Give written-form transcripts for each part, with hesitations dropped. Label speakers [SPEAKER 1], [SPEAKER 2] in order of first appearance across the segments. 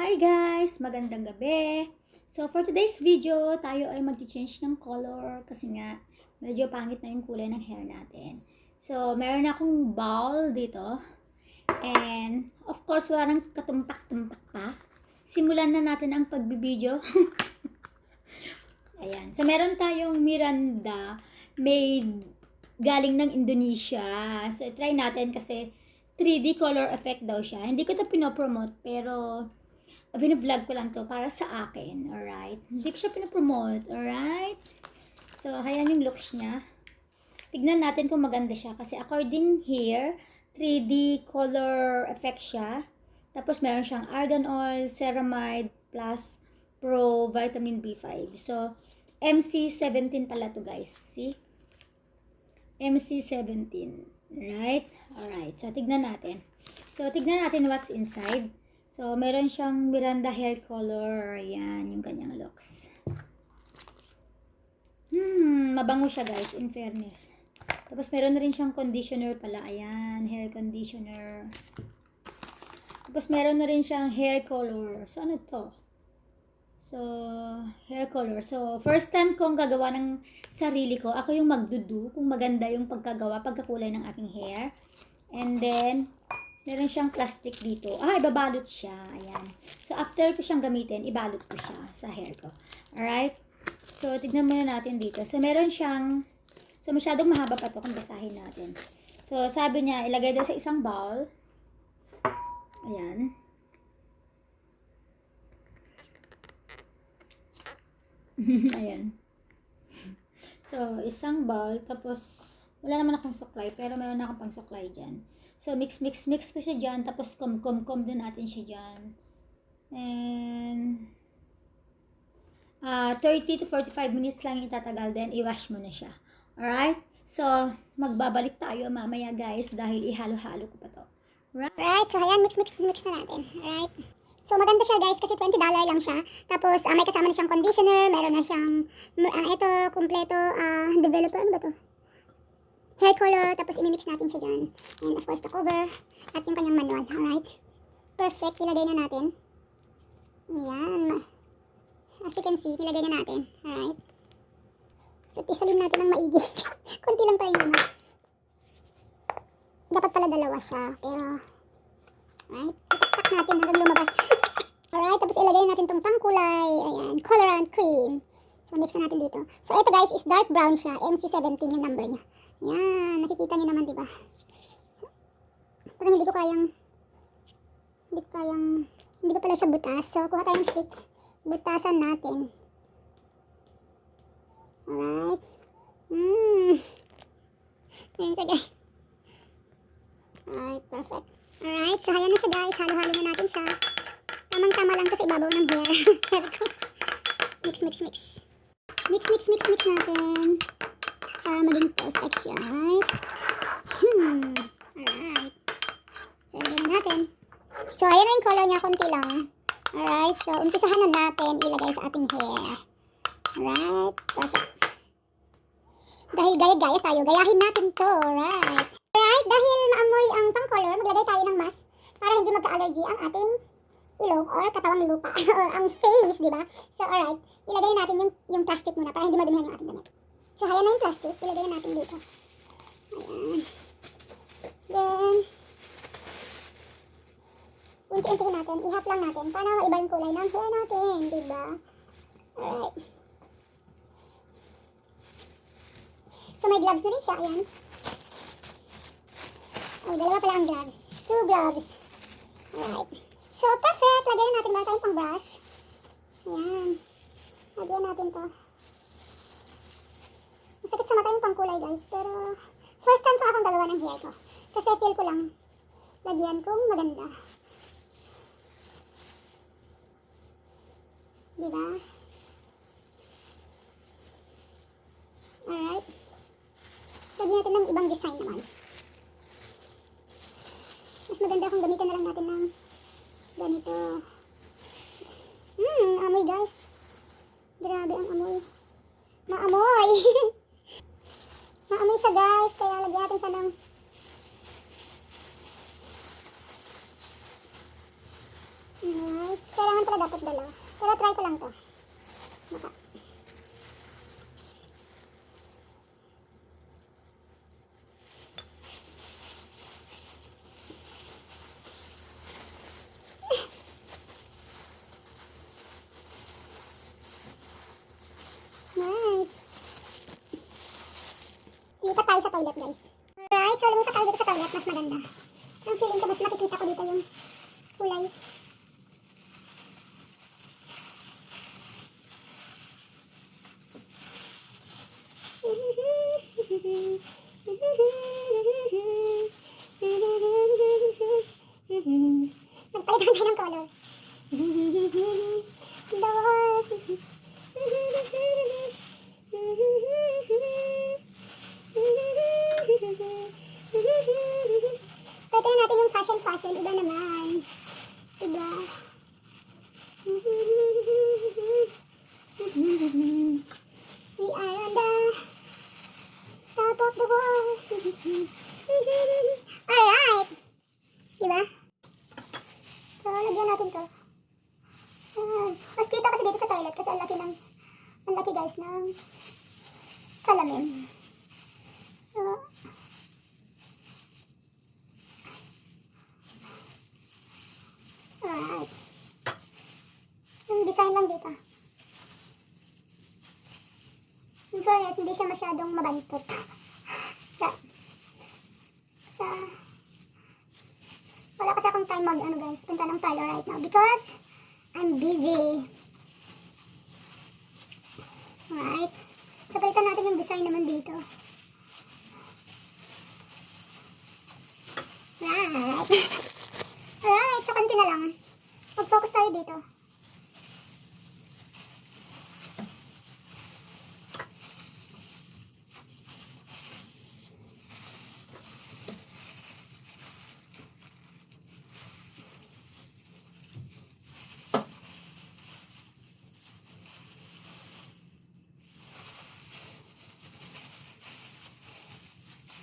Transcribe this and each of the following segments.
[SPEAKER 1] Hi guys! Magandang gabi! So for today's video, tayo ay mag-change ng color kasi nga medyo pangit na yung kulay ng hair natin. So meron akong bowl dito and of course wala nang katumpak-tumpak pa. Simulan na natin ang pagbibideo. Ayan. So meron tayong Miranda made galing ng Indonesia. So try natin kasi 3D color effect daw siya. Hindi ko ito pinopromote pero bina-vlog ko lang to para sa akin, alright? Hindi ko siya pinapromote, alright? So, ayan yung looks niya. Tignan natin kung maganda siya kasi according here, 3D color effect siya. Tapos meron siyang argan oil, ceramide, plus pro vitamin B5. So, MC17 pala to guys. See? MC17. Right? Alright. So, tignan natin. So, tignan natin what's inside. So, meron siyang Miranda hair color. Ayan, yung kanyang looks. Mabango siya guys, in fairness. Tapos, meron na rin siyang conditioner pala. Ayan, hair conditioner. Tapos, meron na rin siyang hair color. So, ano to? So, hair color. So, first time kong gagawa ng sarili ko. Ako yung magdudu kung maganda yung pagkagawa, pagkakulay ng aking hair. And then, meron siyang plastic dito. Ibabalot siya. Ayan. So, after ko siyang gamitin, ibalot ko siya sa hair ko. Alright? So, tignan muna natin dito. So, meron siyang, so, masyadong mahaba pa to kung basahin natin. So, sabi niya, ilagay daw sa isang bowl. Ayan. Ayan. So, isang bowl. Tapos, wala naman akong suklay, pero meron akong pang suklay dyan. So, mix ko siya dyan. Tapos, kom din natin siya dyan. And, 30 to 45 minutes lang itatagal. Then, i-wash mo na siya. Alright? So, magbabalik tayo mamaya, guys. Dahil ihalo-halo ko pa to.
[SPEAKER 2] Right, so ayan, mix na natin. Alright. So, maganda siya, guys, kasi $20 lang siya. Tapos, may kasama na siyang conditioner. Meron na siyang, ito, kumpleto, developer. Ano ba to? Hair color, tapos imimix natin siya dyan. And of course, the cover, at yung kanyang manual, alright? Perfect, ilagay na natin. Ayan. As you can see, ilagay na natin, alright? So, pisalin natin ng maigi. Kunti lang tayo naman. Dapat pala dalawa siya, pero, alright? Itaktak natin hanggang lumabas. Alright, tapos ilagay natin itong pangkulay, ayan, colorant cream. So, mix na natin dito. So, ito guys, is dark brown siya, MC17 yung number niya. Yan, nakikita niyo naman, diba? So, parang hindi pa pala siya butas. So, kuha tayong stick. Butasan natin. Alright. Ayan siya, guys. Alright, perfect. Alright, so ayan na siya, guys. Halo-halo na natin siya. Tamang-tama lang to sa ibabaw ng hair. Mix. Mix natin. Para maging perfect siya, right? Alright. So, ilagay na natin. So, ayan na yung color niya, konti lang. Alright, so, umpisahan na natin ilagay sa ating hair. Alright, perfect. Dahil gaya-gaya tayo, gayahin natin to, right? Alright, dahil maamoy ang pang-color, maglagay tayo ng mask para hindi magka-allergy ang ating ilong or katawang lupa or ang face, diba? So, alright, ilagay natin yung plastic muna para hindi madumihan yung ating damit. So, ayan na yung plastic. Ilagay na natin dito. Ayan. Then, unti-untiin natin. Ihap lang natin para maiba yung kulay ng hair natin. Diba? Alright. So, may gloves na rin siya. Ayan. Oh, dalawa pala ang gloves. 2 gloves. Alright. So, perfect. Lagyan na natin ba tayong pang brush. Ayan. Lagyan natin to. Masakit sa mata yung pangkulay, guys. Pero, first time ko akong dalawa ng hair ko. Kasi feel ko lang, lagyan kong maganda. Diba? Alright. Lagyan natin ng ibang design naman. Mas maganda kung gamitan na lang natin ng ganito. Amoy, guys. Grabe ang amoy. Maamoy! Maamoy siya, guys, kaya lagyan natin siya ng alright, kailangan dapat dalawa. Pero try ko lang to. Baka. Nice. Lipat tayo sa toilet, guys. Alright, so lumipat tayo dito sa toilet. Mas maganda. Ang feeling ko, mas nakikita ko dito yung kulay. Nagpalitan tayo ng color. Pwede natin yung fashion, iba naman. Diba? We are on the top of the world. Alright. Diba? So, lagyan natin to. Mas kita kasi dito sa toilet kasi ang laki guys ng salamin. So, alright. Yung design lang dito. In fairness, hindi siya masyadong mabantot. Wala kasi akong time mag, guys, punta ng parlor right now because I'm busy. Alright. So, palitan natin yung design naman dito. Right. Alright, so konti na lang. Mag-focus tayo dito.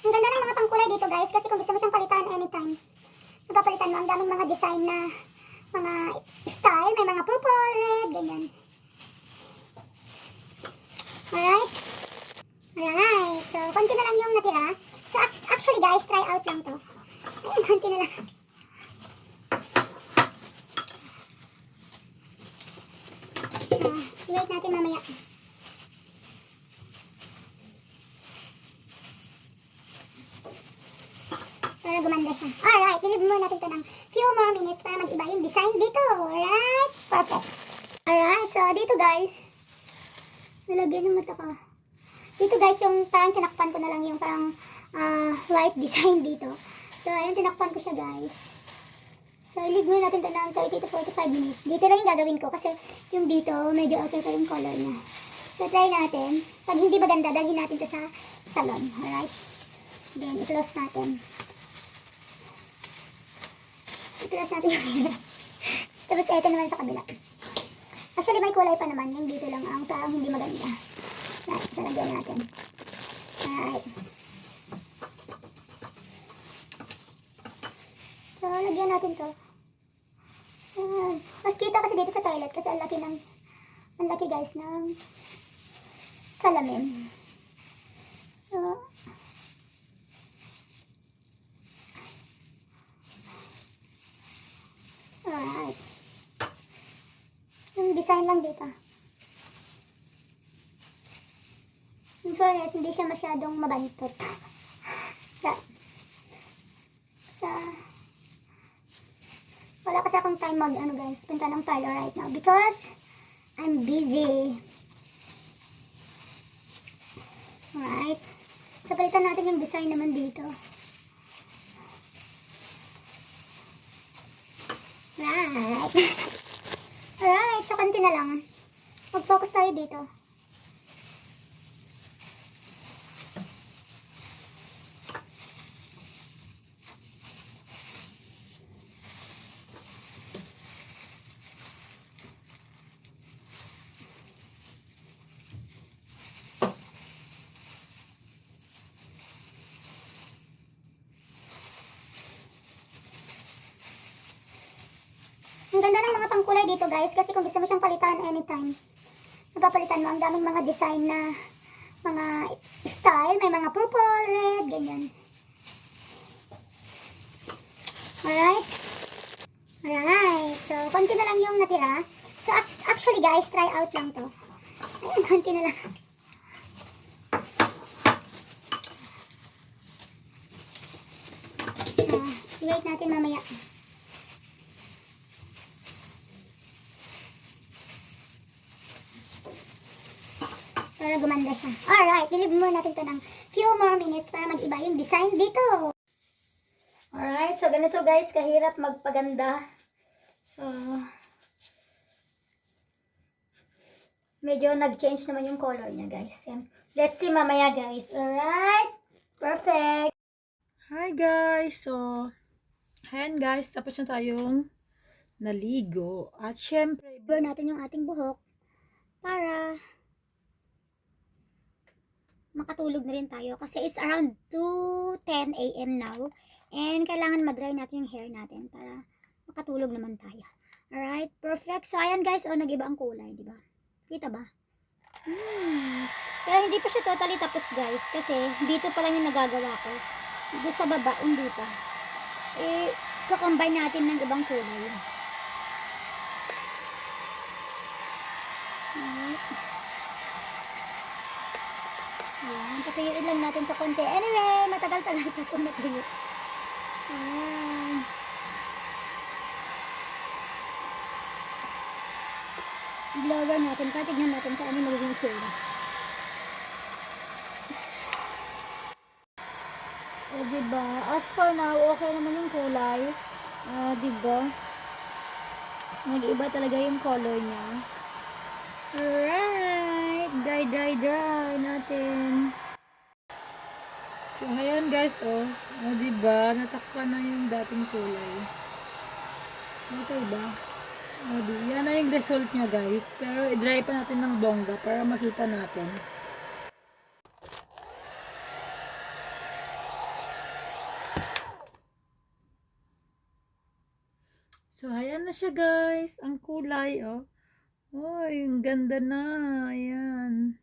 [SPEAKER 2] Ang ganda ng mga pangkulay dito guys kasi kung gusto mo siyang palitan anytime, napapalitan mo. Ang daming mga design na mga style, may mga purple, red, ganyan. Alright. Alright. So, konti na lang yung natira. So, actually guys, try out lang to. Ayun, konti na lang. I-wait natin mamaya. Para gumanda siya. Alright, ilib muna natin ito ng few more minutes para mag-iba yung design dito. Alright, perfect. Alright, so dito guys, nalagyan yung mata ko. Dito guys, yung parang tinakpan ko na lang yung parang white design dito. So, ayun, tinakpan ko siya guys. So, ilib muna natin ito ng 30 to 45 minutes. Dito lang yung gagawin ko kasi yung dito, medyo okay pa yung color niya. So, try natin. Pag hindi maganda, dalhin natin ito sa salon. Alright? Then, i-close natin. I-close natin yung mirror. Tapos, ito naman sa kabila. Actually, may kulay pa naman. Yung dito lang ang parang hindi maganda. Alright, so, lagyan natin. Alright. So, lagyan natin to. Mas kita kasi dito sa toilet kasi ang laki guys ng salamin. So, alright. Yung design lang dito. In fairness, hindi siya masyadong mabantot. Wala kasi akong time mag, guys, punta ng parlor right now because I'm busy. Alright. So, palitan natin yung design naman dito. Right. Alright. So, konti na lang. Mag-focus tayo dito. Ang ganda ng mga pangkulay dito guys, kasi kung gusto mo siyang palitan anytime, napapalitan mo. Ang daming mga design na mga style. May mga purple, red, ganyan. Alright. Alright. So, konti na lang yung natira. So, actually guys, try out lang to. Ayan, konti na lang. I-wait natin mamaya. Para gumanda siya. Alright, lilib muna natin to ng few more minutes para mag-iba yung design dito.
[SPEAKER 1] Alright, so ganito guys, kahirap magpaganda. So, medyo nag-change naman yung color niya guys. Yan. Let's see mamaya guys. Alright, perfect.
[SPEAKER 3] Hi guys! So, ayan guys, tapos na tayong naligo. At syempre,
[SPEAKER 2] Blur natin yung ating buhok para makatulog na rin tayo kasi it's around 2:10 a.m. now and kailangan mag-dry natin yung hair natin para makatulog naman tayo. Alright, perfect. So, ayan guys, nag-iba ang kulay, di ba? Kita ba? Pero hindi pa siya totally tapos guys kasi dito pa lang yung nagagawa ko. Dito sa baba, hindi pa. Kakombine natin ng ibang kulay. Alright. Ayan, patuyuin lang natin ito konti. Anyway, matagal-tagal pa ito matuyo. Ayan. Blower natin. Patignan natin kung ano magiging itsura.
[SPEAKER 1] O, diba? As for now, okay naman yung kulay. Diba? Nag-iba talaga yung color niya. Alright! Dry natin.
[SPEAKER 3] so ayan guys, diba, natakpan na yung dating kulay. Okay ba? Yan na yung result niya guys. Pero i-dry pa natin ng bongga para makita natin. So, ayan na siya guys. Ang kulay, Ay, ang ganda na. Ayan.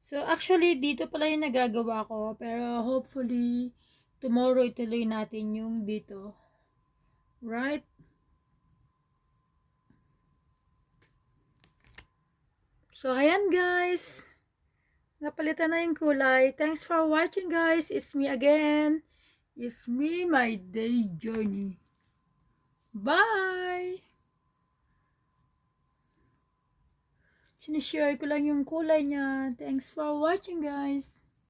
[SPEAKER 3] So, actually, dito pala yung nagagawa ko. Pero, hopefully, tomorrow ituloy natin yung dito. Right? So, ayan guys. Napalitan na yung kulay. Thanks for watching guys. It's me again. It's me, my day journey. Bye! Sinishare ko lang yung kulay niya. Thanks for watching guys.